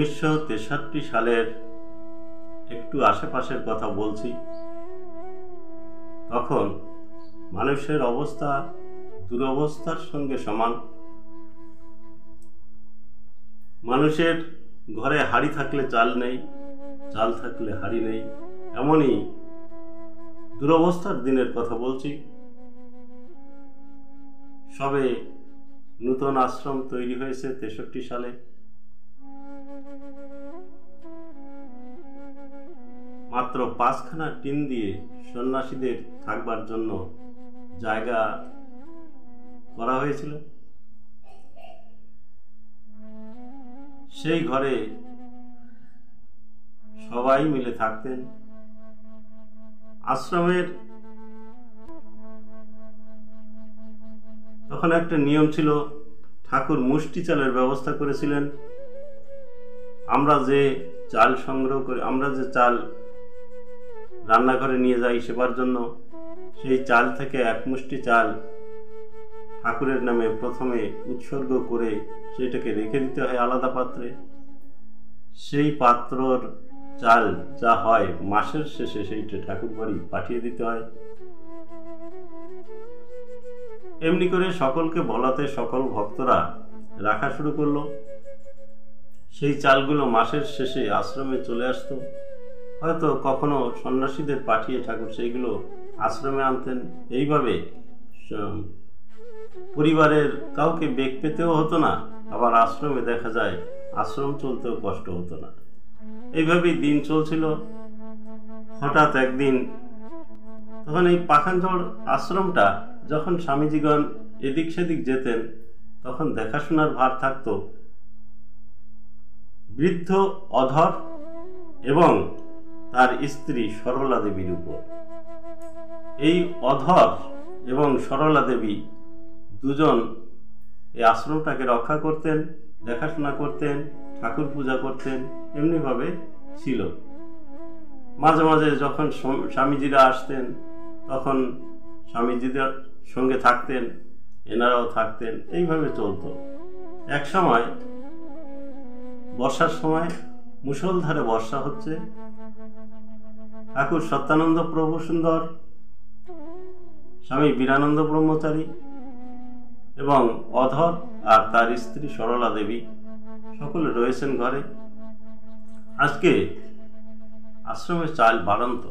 1963 সালের একটু আশেপাশের কথা বলছি। তখন মানুষের অবস্থা দুরবস্থার সঙ্গে সমান। মানুষের ঘরে হাঁড়ি থাকলে চাল নেই, চাল থাকলে হাঁড়ি নেই, এমনই দুরবস্থার দিনের কথা বলছি। সবে নূতন আশ্রম তৈরি হয়েছে 63 সালে। মাত্র 5খানা টিন দিয়ে সন্ন্যাসীদের থাকবার জন্য জায়গা করা হয়েছিল। সেই ঘরে সবাই মিলে থাকতেন। আশ্রমের তখন একটা নিয়ম ছিল, ঠাকুর মুষ্টি চালের ব্যবস্থা করেছিলেন। আমরা যে চাল সংগ্রহ করি, আমরা যে চাল রান্নাঘরে নিয়ে যাই সেবার জন্য, সেই চাল থেকে এক মুষ্টি চাল ঠাকুরের নামে প্রথমে উৎসর্গ করে সেটাকে রেখে দিতে হয় আলাদা পাত্রে। সেই পাত্রর চাল যা হয় মাসের শেষে সেইটা ঠাকুর বাড়ি পাঠিয়ে দিতে হয়। এমনি করে সকলকে বলাতে সকল ভক্তরা রাখা শুরু করলো। সেই চালগুলো মাসের শেষে আশ্রমে চলে আসতো। হয়তো কখনো সন্ন্যাসীদের পাঠিয়ে ঠাকুর সেইগুলো আশ্রমে আনতেন। এইভাবে পরিবারের কাউকে বেগ পেতেও হতো না, আবার আশ্রমে দেখা যায় আশ্রম চলতেও কষ্ট হতো না। এইভাবেই দিন চলছিল। হঠাৎ একদিন তখন এই পাখানজোড় আশ্রমটা যখন স্বামীজিগণ এদিক সেদিক যেতেন, তখন দেখাশোনার ভার থাকতো বৃদ্ধ অধর এবং তার স্ত্রী সরলা দেবীর উপর। এই অধর এবং সরলা দেবী দুজন এই আশ্রমটাকে রক্ষা করতেন, দেখাশোনা করতেন, ঠাকুর পূজা করতেন, এমনিভাবে ছিল। মাঝে মাঝে যখন স্বামীজিরা আসতেন তখন স্বামীজিদের সঙ্গে থাকতেন, এনারাও থাকতেন, এইভাবে চলতো। এক সময় বর্ষার সময় মুষলধারে বর্ষা হচ্ছে। ঠাকুর সত্যানন্দ প্রভু সুন্দর, স্বামী বীরানন্দ ব্রহ্মচারী এবং অধর আর তার স্ত্রী সরলা দেবী সকলে রয়েছেন ঘরে। আজকে আশ্রমে চাল বাড়ন্ত,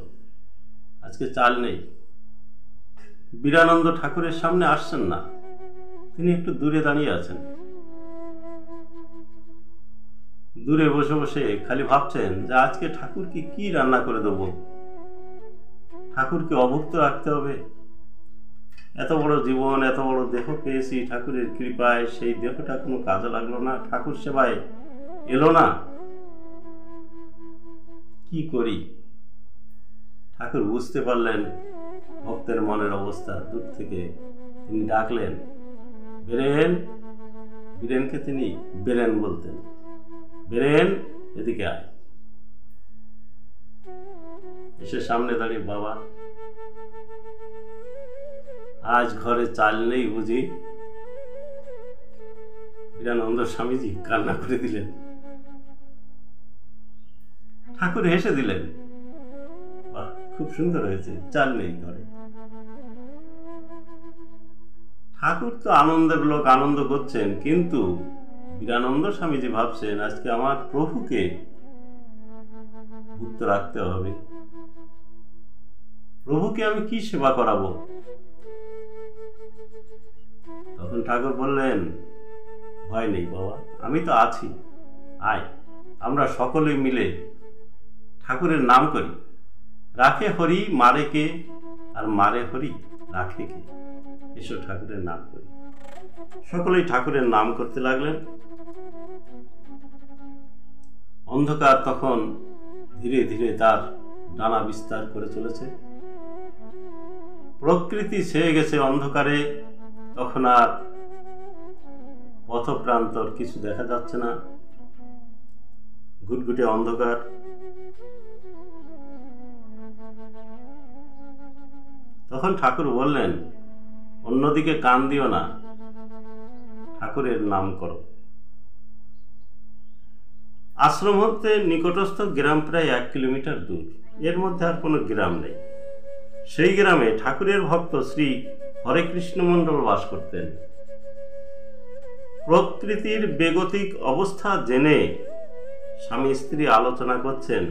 আজকে চাল নেই। বীরানন্দ ঠাকুরের সামনে আসছেন না, তিনি একটু দূরে দাঁড়িয়ে আছেন। দূরে বসে বসে খালি ভাবছেন যে আজকে ঠাকুরকে কি রান্না করে দেব, ঠাকুরকে অভুক্ত রাখতে হবে। এত বড় জীবন, এত বড় দেহ পেয়েছি ঠাকুরের কৃপায়, সেই দেহটা কোনো কাজে লাগলো না, ঠাকুর সেবায় এলো না, কি করি? ঠাকুর বুঝতে পারলেন ভক্তের মনের অবস্থা। দূর থেকে তিনি ডাকলেন, বীরেন। বীরেনকে তিনি বেরেন বলতেন। বেরেন, এদিকে আয়। এসে সামনে দাঁড়িয়ে, বাবা আজ ঘরে চাল নেই বুঝি? বীরানন্দ স্বামীজি কান্না করে দিলেন। ঠাকুর হেসে দিলেন, বাহ, খুব সুন্দর হয়েছে, চাল নেই ঘরে। ঠাকুর তো আনন্দের লোক, আনন্দ করছেন, কিন্তু বীরানন্দ স্বামীজি ভাবছেন আজকে আমার প্রভুকে ভুক্ত রাখতে হবে, প্রভুকে আমি কি সেবা করাবো? তখন ঠাকুর বললেন, ভয় নেই বাবা, আমি তো আছি, আয়, আমরা সকলে মিলে ঠাকুরের নাম করি। রাখে হরি মারে কে, আর মারে হরি রাখে কে? এসো ঠাকুরের নাম করি। সকলেই ঠাকুরের নাম করতে লাগলেন। অন্ধকার তখন ধীরে ধীরে তার ডানা বিস্তার করে চলেছে। প্রকৃতি ছেয়ে গেছে অন্ধকারে। তখন আর পথপ্রান্তর কিছু দেখা যাচ্ছে না, ঘুটঘুটে অন্ধকার। তখন ঠাকুর বললেন, অন্যদিকে কান দিও না, ঠাকুরের নাম করো। আশ্রম হতে নিকটস্থ গ্রাম প্রায় 1 কিলোমিটার দূর। এর মধ্যে আর কোনো গ্রাম নেই। সেই গ্রামে ঠাকুরের ভক্ত শ্রী হরেকৃষ্ণ মণ্ডল বাস করতেন। প্রকৃতির বেগতিক অবস্থা জেনে স্বামী স্ত্রী আলোচনা করছেন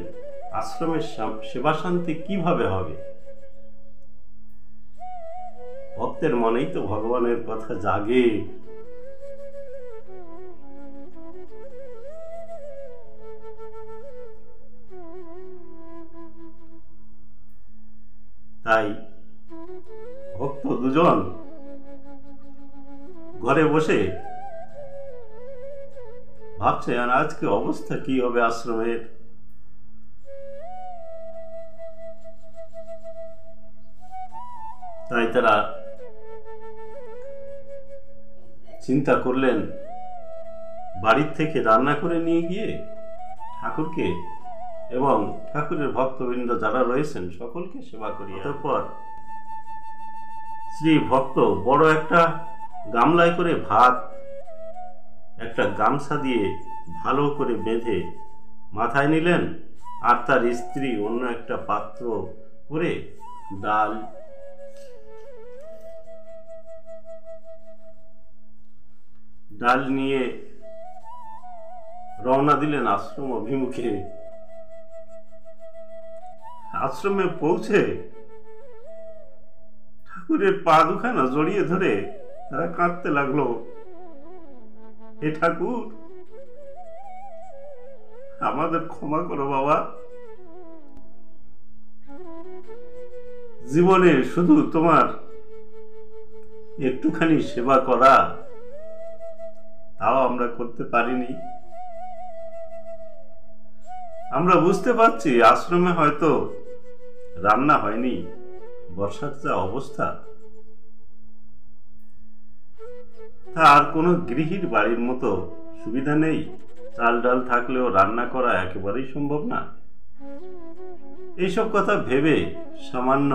আশ্রমের সেবা শান্তি কিভাবে হবে। ভক্তের মনেই তো ভগবানের কথা জাগে। তাই ভক্ত দুজন ঘরে বসে ভাবছেন আজকে অবস্থা কি হবে আশ্রমের। তাই তারা চিন্তা করলেন বাড়ির থেকে রান্না করে নিয়ে গিয়ে ঠাকুরকে এবং ঠাকুরের ভক্তবৃন্দ যারা রয়েছেন সকলকে সেবা করি। তারপর শ্রী ভক্ত বড় একটা গামলায় করে ভাত একটা গামছা দিয়ে ভালো করে বেঁধে মাথায় নিলেন, আর তার স্ত্রী অন্য একটা পাত্র করে ডাল নিয়ে রওনা দিলেন আশ্রম অভিমুখে। আশ্রমে পৌঁছে ঠাকুরের পা দুখানা জড়িয়ে ধরে তারা কাঁদতে লাগলো, হে ঠাকুর, আমাদের ক্ষমা করো বাবা, জীবনে শুধু তোমার একটুখানি সেবা করা তাও আমরা করতে পারিনি। আমরা বুঝতে পারছি আশ্রমে হয়তো রান্না হয়নি, বর্ষার যা অবস্থা, আর কোনো গৃহীর বাড়ির মতো সুবিধা নেই। চাল ডাল থাকলেও রান্না করা একেবারেই সম্ভব না। এইসব কথা ভেবে সামান্য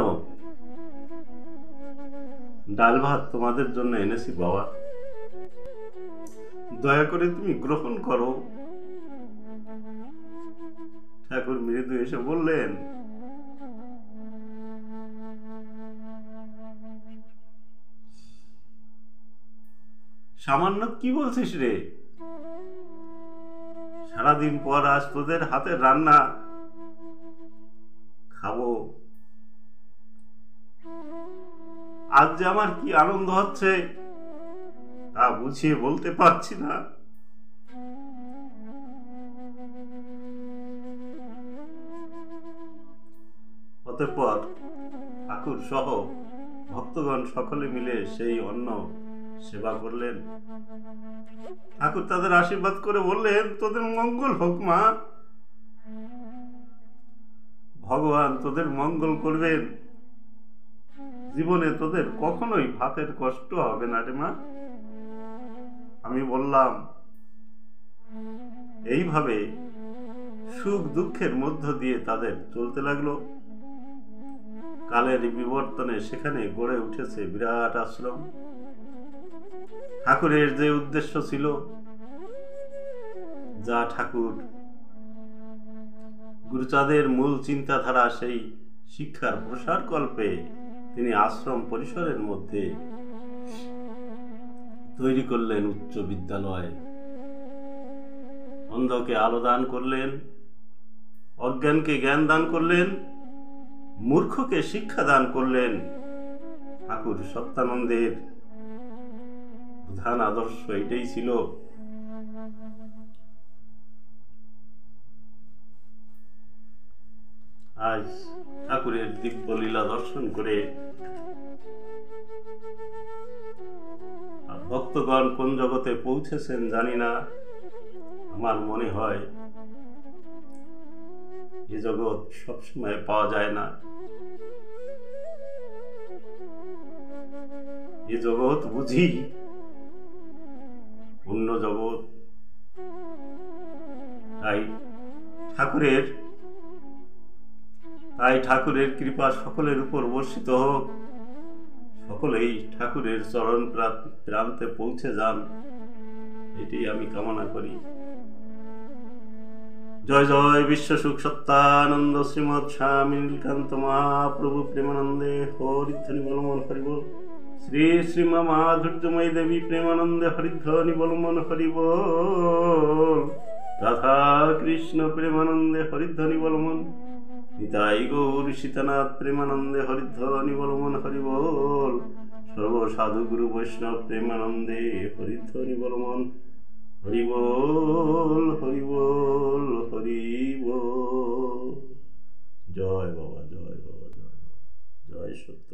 ডাল ভাত তোমাদের জন্য এনেছি বাবা, দয়া করে তুমি গ্রহণ করো। ঠাকুর মৃদু এসে বললেন, সামান্য কি বলছিস রে? সারাদিন পর আজ তোদের হাতের রান্না খাবো। আজ যে আমার কি আনন্দ হচ্ছে তা বুঝিয়ে বলতে পারছি না। অতঃপর ঠাকুর সহ ভক্তগণ সকলে মিলে সেই অন্ন সেবা করলেন। ঠাকুর তাদের আশীর্বাদ করে বললেন, তোদের মঙ্গল হোক মা, ভগবান তোদের মঙ্গল করবেন, জীবনে তোদের কখনোই ভাতের কষ্ট হবে না রে মা। আমি বললাম, এইভাবে সুখ দুঃখের মধ্য দিয়ে তাদের চলতে লাগলো। কালের বিবর্তনে সেখানে গড়ে উঠেছে বিরাট আশ্রম। ঠাকুরের যে উদ্দেশ্য ছিল, যা ঠাকুর গুরুচাঁদের মূল চিন্তাধারা, সেই শিক্ষার প্রসার কল্পে তিনি আশ্রম পরিসরের মধ্যে তৈরি করলেন উচ্চ বিদ্যালয়। অন্ধকে আলো দান করলেন, অজ্ঞানকে জ্ঞান দান করলেন, মূর্খকে শিক্ষা দান করলেন। ঠাকুর সত্যানন্দের প্রধান আদর্শ এটাই ছিল। আজ ঠাকুরের দিব্য লীলা দর্শন করে ভক্তগণ কোন জগতে পৌঁছেছেন জানি না। আমার মনে হয় এ জগৎ সবসময় পাওয়া যায় না। এ জগৎ বুঝি অন্য জগৎ। তাই ঠাকুরের কৃপা সকলের উপর বর্ষিত হোক, সকলেই ঠাকুরের চরণ প্রান্তে পৌঁছে যান, এটি আমি কামনা করি। জয় জয় বিশ্ব সুখ সত্যানন্দ শ্রীমৎ স্বামী নীলকান্ত মহাপ্রভু প্রেমানন্দে হরিধ্বনি বলমন হরিবল। শ্রী শ্রীমা মাধুর্যময়ী দেবী প্রেমানন্দে হরিধ্বনি বলমন হরিবল। রাধা কৃষ্ণ প্রেমানন্দে হরিধ্বনি বলমন। নিতাই গৌর সীতানাথ প্রেমানন্দে হরিধ্বনি বলমন হরিবল। সর্বসাধু গুরু বৈষ্ণব প্রেমানন্দে হরিধ্বনি বলমন হরিবল হরিবল হরিবল। জয় বাবা, জয় বাবা, জয় বাবা, জয় সত্য।